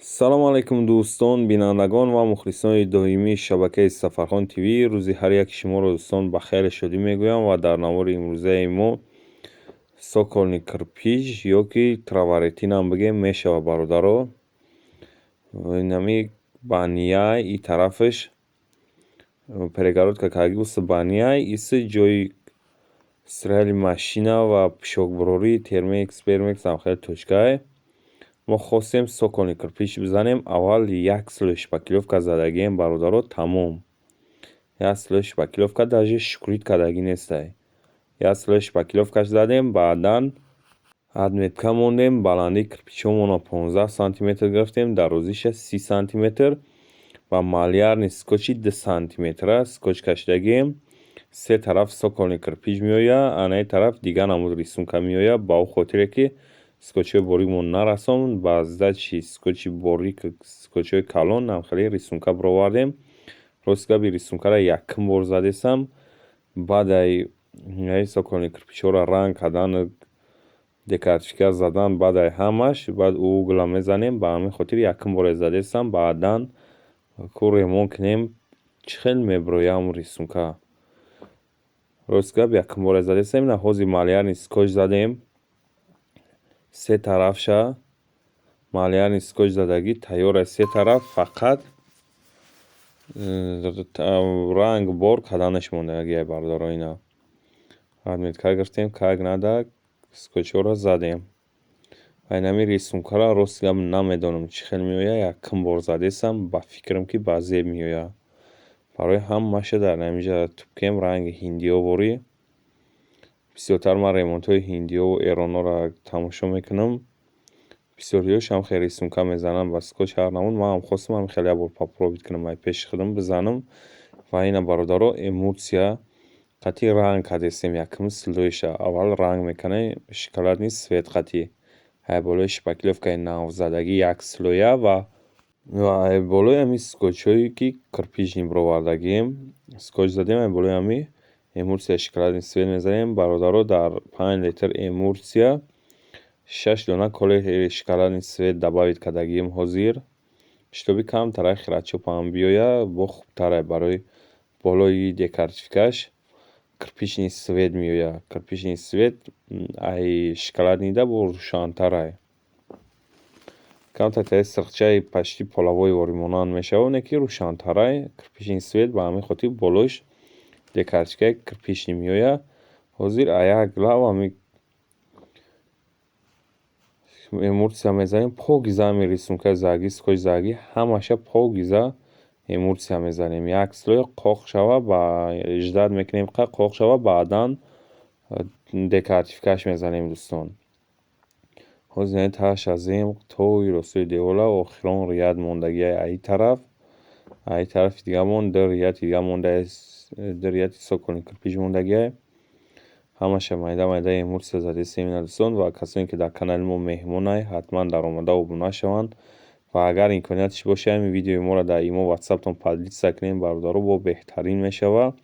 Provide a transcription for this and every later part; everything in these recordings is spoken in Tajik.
салому алайкум дӯстон, бинандагон ва мухлисони доимии шабакаи Сафархон ТВ. Рӯзи ҳар яки шуморо дӯстон ба хейр шодӣ мегӯям ва дар навори имрӯзаи мо соколни кирпич ё ки траваретин ҳам бигем мешавад бародаро. Инами банияй и тарафаш перегородка кагиуса банияй иси ҷои стирали машина ва пӯшокбурории термекс пермекс ам хеле точкай. Мо хостем соколни кирпич бизанем. Аввал 1 шпаклёвка задагием бародаро, тамом. 1 шпаклёвка даже шукрит кадаги нестай. 1 шпаклёвкаш задем, баъдан адметка мондем. Баландии кирпичҳомонро 15 сантиметр гирифтем, дарозиша 30 сантиметр ва малярни скотчи 2 сантиметр аст. Скотч кашидагием. Се тараф соколни кирпич меояд, анаи тараф дигар намуд рисунка меояд, ба ӯ хотире ки скотчҳои борикмон нарасонад. Ба задчи скотчи борик, скотчҳои калон намхеле рисунка бировардем. Рост габи рисункаро якум бор задесам. Баъдай соколни кирпичҳоро ранг кардан, декоративка задан, баъдай ҳамаш, баъд угла мезанем. Ба ҳамин хотир якум боре задесам. Баъдан ку ремонт кунем. Чӣ хел мебирояд ҳамун рисунка. Рост гап якум боре задесам. Ина ҳозир малярни скотч задем. Се тарафша малярни скотч задагӣ тайёр аст. Се тараф фақат ранг бор карданаш мондагиай бародаро. Ина адметка гирифтем, как надо скотчҳоро задем. Ва инами рисункаро рост гап намедонам чӣ хел меояд. Якум бор задесам. Ба фикрам ки ба зеб меояд. Барои ҳамаша дар намиҷа тӯбкем ранги ҳиндиёворӣ. Бисёртар ман ремонтҳои ҳиндиёву эронҳоро тамошо мекунам. Бисёриҳошам хеле рисунка мезананд ба скотч ҳар намуд. Ман ҳам хостам ҳамин хеле бор попробит кунам, ай пеши худам бизанам. Ва ина бародаро эмулсия қатъи ранг кардестем. Якум слоиша аввал ранг мекунем шоколадни свет қатъи. Ай болои шпаклёвкаи навзадагӣ 1 слоя ва ай болои ҳамин скотчҳое ки кирпични бировардагием скотч задем. Ай болои ҳамин эмулсияи шоколадни свет мезанем. Бародаро, дар 5 литр эмулсия 6 дона колери шоколадни свет добавит кардагием ҳозир. Шитоби камтар хиратчопам биёяд, бо хубтарай. Барои болои декоративкаш кирпични свет меояд. Кирпични свет ай шоколаднида бо рӯшантарай. Камтар таи сирхчаи пашти полавои воримонанд мешавад, оне ки рӯшантарай. Кирпични свет ба ҳамин хотир болоиш декоративкаи кирпични меояд. Ҳозир а як лав ҳамин эмулсия мезанем. Покиза ҳамин рисункаи задагӣ, скотч задагӣ ҳамаша покиза эмулсия мезанем. 1 слой қоқ шавад, ба ждат мекунем қоқ шавад, баъдан декоративкаш мезанем дӯстон. Ҳозир ин таҳаш азем то ростии девора охирон рияд мондагиай аи тараф. Аи тарафи дигар монд, ду рияти дигар мондааст. Ду рияти соколни кирпич мондагиай. Ҳамаша майда майда эмулсия задестем ина дӯстон. Ва касоне ки дар канали мо меҳмонай, ҳатман даромада обуна шаванд. Ва агар имкониятш бошад ҳамин видеои моро дар имо ватсаптон подлиса кунем бародаро, бо беҳтарин мешавад.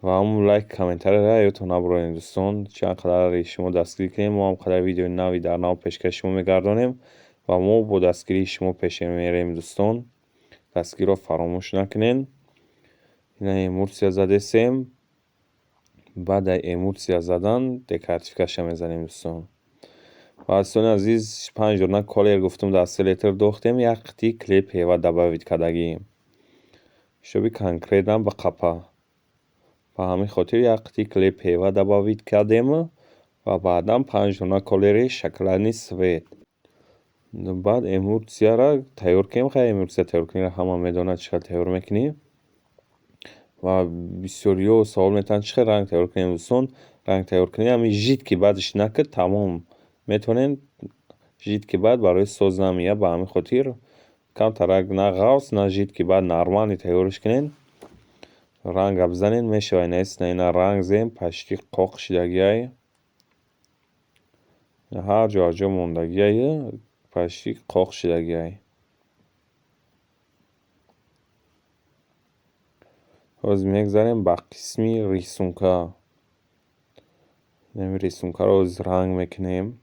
Ва ҳамун лайк, комментарияро ёдтон набуронед дӯстон. Чанд қадари шумо дастгирӣ кунем, мо ҳам қадари видеои нави дар нав пешкаши шумо мегардонем. Ва мо бо дастгирии шумо пеш мерем дӯстон. Дастгириро фаромӯш накунед. Ина эмулсия задесем. Баъд аз эмулсия задан декоративкаша мезанем дӯстон. Ва дӯстони азиз, 5 дона колер гуфтам дар 3 литр дохтем. Як қитъи клей пева добавит кардагием. Шоби конкретам ба қапа. Ба ҳамин хотир як қитъи клей пева добавит кардем. Ва баъдан 5 дона колери шоколадни свет. Баъд эмулсияро тайёр кунем. Хай эмулсия тайёр куниро ҳама медонад чӣ хел тайёр мекунем. Ва бисёриҳо савол метавонанд чӣ хел ранг тайёр кунем дӯстон. Ранг тайёр кунӣ ҳамин жидки баъдаш накард тамом. Метавонем жидки баъд барои соз намеяд. Ба ҳамин хотир камтар на ғафс, на жидки баъд нормални тайёрш кунед. Ранга бизанед мешавад. Ина ина ранг зем пашти қоқ шидагиай. Ҳар ҷо мондагиай пашти қоқ шидагиай. ҳозир мегзарем ба қисми рисунка. Рисункаро ранг мекунем.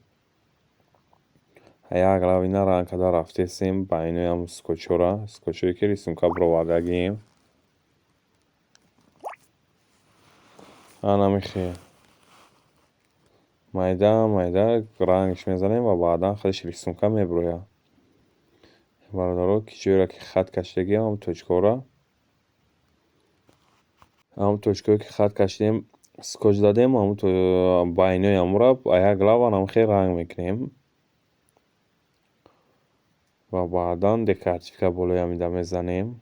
як лавина ранг-када рафтесем ба иноям скотчора, скотчое ки рисунка бировардагием. ана михе майда рангш мезанем ва баъдан худаш рисунка мебирояд. бародаро ки хат кашидагием ҳамун точкое ки хат кашидем скотч дадем ба иноямра ба як лава намихе ранг мекунем ва баъдан декоративка болои ҳамида мезанем.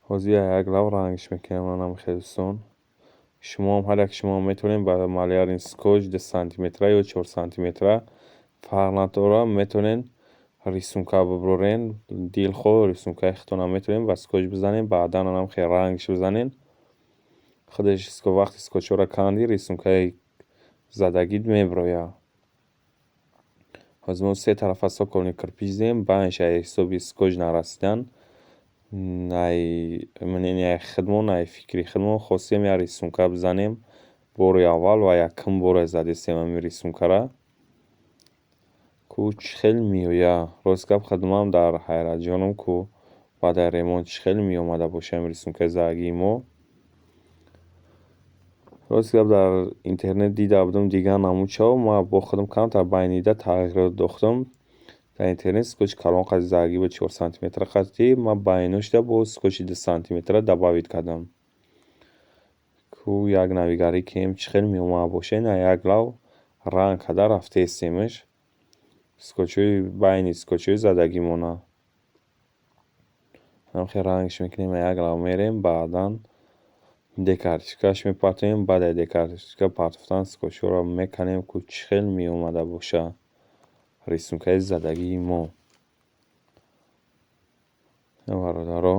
ҳозир як лав рангш мекунем намихе дӯстон. шумоам ҳар як шумоам метавонем ба малярин скотч 2 сантиметра ё 4 сантиметра фарқ надорад метавонен рисунка бибурен дилхоҳ рисункаи худтонам метавонем ба скотч бизанем баъдан намихе рангш бизанем. худаш вақти скотчора канди рисункаи задагид мебирояд. ҳозир мо се тарафа соколни кирпич зидем баъдаш ай ҳисоби скотч нарасидан ай хидмон ай фикри хидмон хостем як рисунка бизанем бори аввал ва якум боре задестем ҳамин рисункара ку чӣ хел меояд. рост гап хидмам дар ҳайратҷонам ку баъд ремонт чӣ хел меомада бошад ҳамин рисункаи задагии мо. рост гап дар интернет дида будам дигар намудшав ма бо худам камтар байнида тағйирот дохтам. дар интернет скотчи калон қади задагӣ ба 4 сантиметра қадди ма байно шуда бо скотчи 2 сантиметра добавид кардам ку як навигарӣ кем чӣ хел меомада бошад. ина як лав ранг када рафтаестемаш скотчҳои байни скотчҳои задагимона намихе рангш мекунем як лав мерем баъдан декоративкаш мепартоем баъд аз декоративка партофтан скотчҳоро меканем ку чӣ хел меомада бошад рисункаи задагии мо. бародаро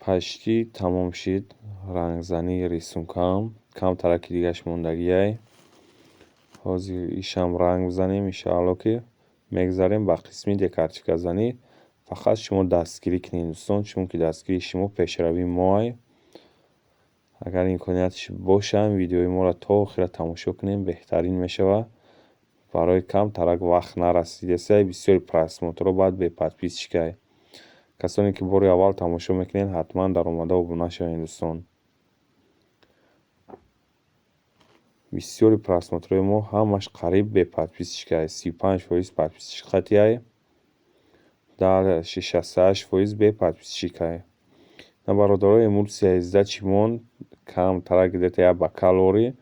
почти тамом шид рангзании рисункаам камтараки дигаш мондагиай. ҳозир ишам ранг бизанем иншаалло ки мегзарем ба қисми декоративказанӣ. фақат шумо дастгирӣ кунед дӯстон чун ки дастгирии шумо пешравии моай. агар имкониятш бошад видеои моро то охира тамошо кунем беҳтарин мешавад. барои камтарак вақт нарасидесай бисёри просмотрро баъд беподписчӣ кай. касоне ки бори аввал тамошо мекунед ҳатман даромада обуна шавед дӯстон. бисёри просмотрҳои мо ҳамаш қариб беподписчикай 35% подписчикатай 68% беподписчикай. на бародарои эмулсияи задачи мон камтарак где-то як бакалори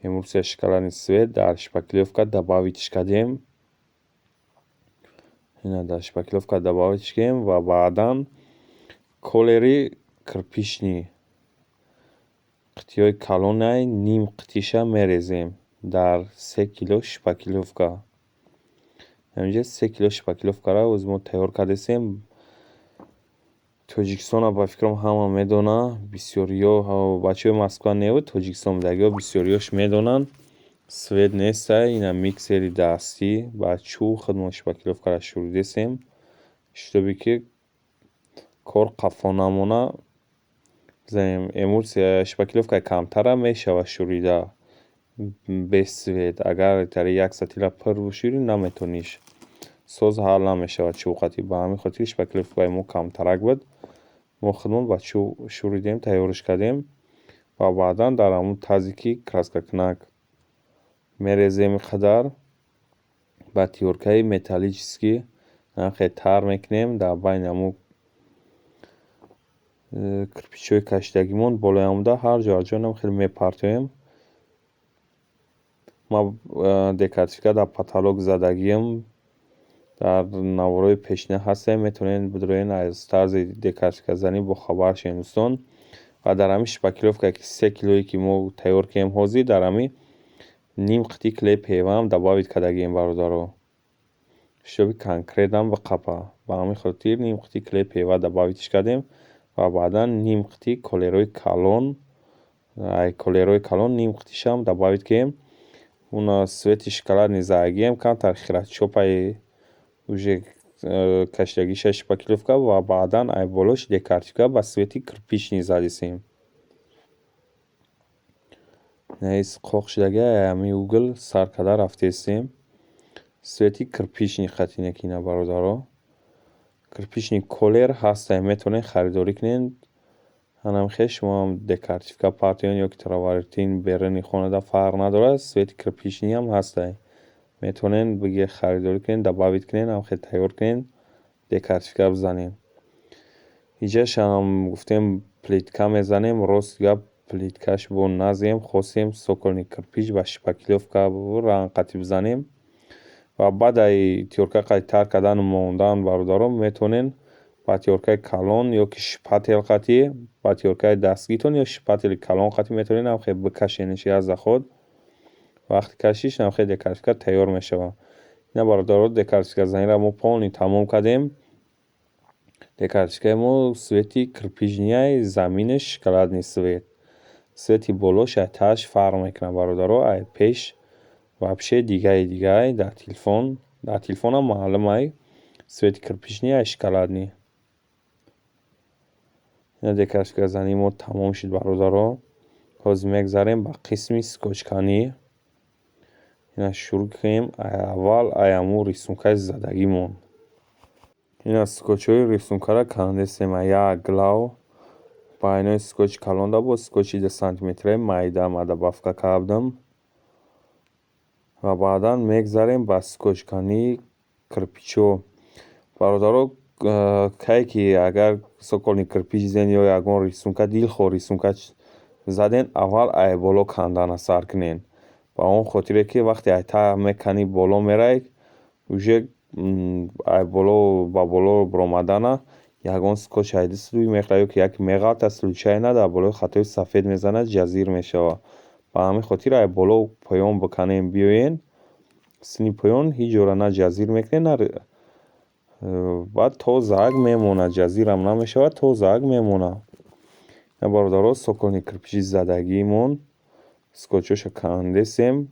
эмулсия шоколадный цвет дар шпаклевка добавитш кардем. ина дар шпаклевка добавитш кардем ва баъдан колери кирпични қитиҳои калонай ним қитиша мерезем дар 3 кило шпаклевка. ҳаминҷа 3 кило шпаклевкара ӯзи мо тайёр кардесем. тоҷикистона ба фикрам ҳама медонад бисёриё бачаҳои москва неу тоҷикистон будагиҳо бисёриёш медонанд. свет нестай ина миксери дастӣ ба чӯб худмон шпаклевкара шӯридесем шутоби ки кор қаффо намона эмулсия шпаклевкаи камтара мешавад шӯрида без свет. агар тари 100 тира пир бишӯрӣ наметавониш соз ҳал намешавад чӯбқати ба ҳамин хотир шпаклевкаи мо камтарак буд мо худмон ба чӯб шӯридем тайёрш кардем ва баъдан дар ҳамун тазе ки краскакунак мерезем иқадар ба тиёркаи металлический намихе тар мекунем дар байни ҳамун кирпичҳои кашидагимон болои ҳамуда ҳар ҷо намихе мепартоем. ма декоративка дар потолок задагиам дар навораи пешина ҳастем метавонед бидуред аз тарзи декоративказанӣ бохабар шавед дӯстон. ва дар ҳамин шпаклевка ки 3 килое ки мо тайёр кардем ҳозир дар ҳамин ним қитӣ клей певам добавид кардагием бародаро шутоби конкретам биқапа ба ҳамин хотир ним қитӣ клей пева добавидш кардем ва баъдан ним қитӣ колерои калон ним қитишам добавид кардем. уна свети шоколадни задагиам камтар хиратчопаи уже кашидагиша шпаклевка ва баъдан ай болош декоративка ба свети кирпични задесем. Наис қоқ шудаги ами угл сар карда рафтестем. Свети кирпични хатине кина бародаро. Кирпични колер ҳастай метавонед харидорӣ кунед. Ҳанамихе шумо декартифика партиён ё ки травертин беруни хонада фарқ надорад. Свети кирпичниам ҳастай. Метавонед бигӯед харидорӣ кунед, добавит кунед, ҳамихе тайёр кунед, декартифика бизанед. Иҷашам гуфтем плитка мезанем. Рост гап плиткаш бо назем, хостем соколни кирпич ба шпаклёвка ранғқатӣ бизанем. Ва баъдаи тиёрка тар кардан мондан бародаро метавонед ба тиёркаи калон ё ки шпател қатӣ ба тиёркаи дастгитон ё шпатели калон қатӣ метавонед ҳамихе бикашениш як заход. Вақти кашиш ҳамихе декартифика тайёр мешавад. Ина бародаро декартифика занира мо полни тамом кардем. Декартификаи мо свети кирпичнияи заминиш шоколадный свет. Свети болош ай таҳаш фарқ мекунад бародаро. Ай пеш вообще дигай дар телефонам маълум свети кирпични ай шоколадный. Ина декартифика зании мо тамом шуд бародаро. Ҳозир мегзарем ба қисми скотчканӣ. Ина шурӯъ кунем. Аввал аму рисункаи задагимон. Ина скотчҳои рисункаро кандесем. Як глав ба айнои скотчи калон дабуд, скотчи 2 сантиметраи майда добавка кардам. Ва баъдан мегзарем ба скотчкании кирпичҳо. Бародаро кае ки агар соколни кирпич диден ё ягон рисунка дилхоҳ рисунка заден, аввал ай боло кандана сар кунед. Ба он хотире ки вақте ай та мекани боло меравед, уже ай боло ба боло биромадана ягон скотч ай дастуи мехӯрад ё ки яке меғалтад, случай надо болои хатои сафед мезанад, ҷазир мешавад. Ба ҳамин хотир ай боло поён биканем биёен. Синни поён ҳеҷ ҷора на ҷазир мекунед, на баъд то зак мемонад, ҷазирам намешавад, то зак мемонад. Ина бародаро соколни кирпичи задагиимон скотчҳоша кандесем.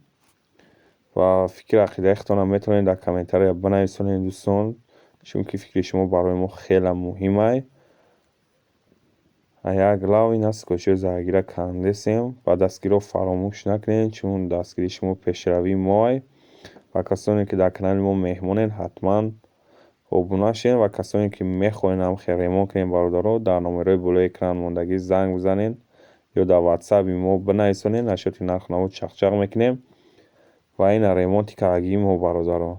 Ва фикр ақидаихтонам метавонед дар комментария бинависонед дӯстон, чунки фикри шумо барои мо хеле муҳим. Як глав ина скотчҳои задагиро кандесем. Ба дастгирро фаромӯш накунед, чун дастгири шумо пешравии мо. Ва касоне ки дар канали мо меҳмонед, ҳатман обуна шавед. Ва касоне ки мехоҳед ҳамихе ремонт кунед бародаро, дар номерҳои болои экран мондагӣ занг бизанед ё дар ватсапи мо бинависонед. Нашоти нарху навод чақчақ мекунем. Ва ина ремонти кардагии мо бародаро.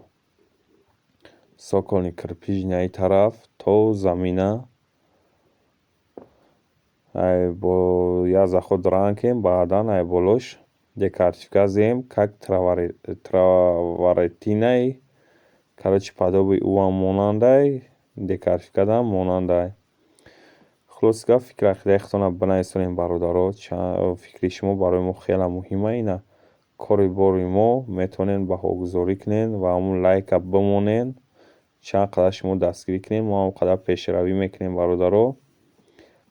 Соколни кирпични ай тараф то замина ай бо як заход ранг кунем. Баъдан ай болош декартифика зем, как травертинаи короче подобие ӯам монандай, декартифика дам монандай. Хулоси гап фикр ақидаихтонам бинависонед бародаро. Фикри шумо барои мо хеле муҳим. Ина кори бори мо метавонед баҳогузорӣ кунед ва ҳамун лайка бимонед. Чанд қадар шумо дастгирӣ кунед, мо ҳамон қадар пешравӣ мекунем бародаро.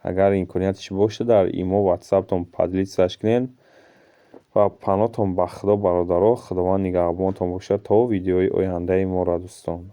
Агар имкониятш бошад, дар имо ватсаптон подлитсаш кунед. Ва паноҳтон ба худо бародаро. Худованд нигаҳбонтон бошад то видеои ояндаи моро дӯстон.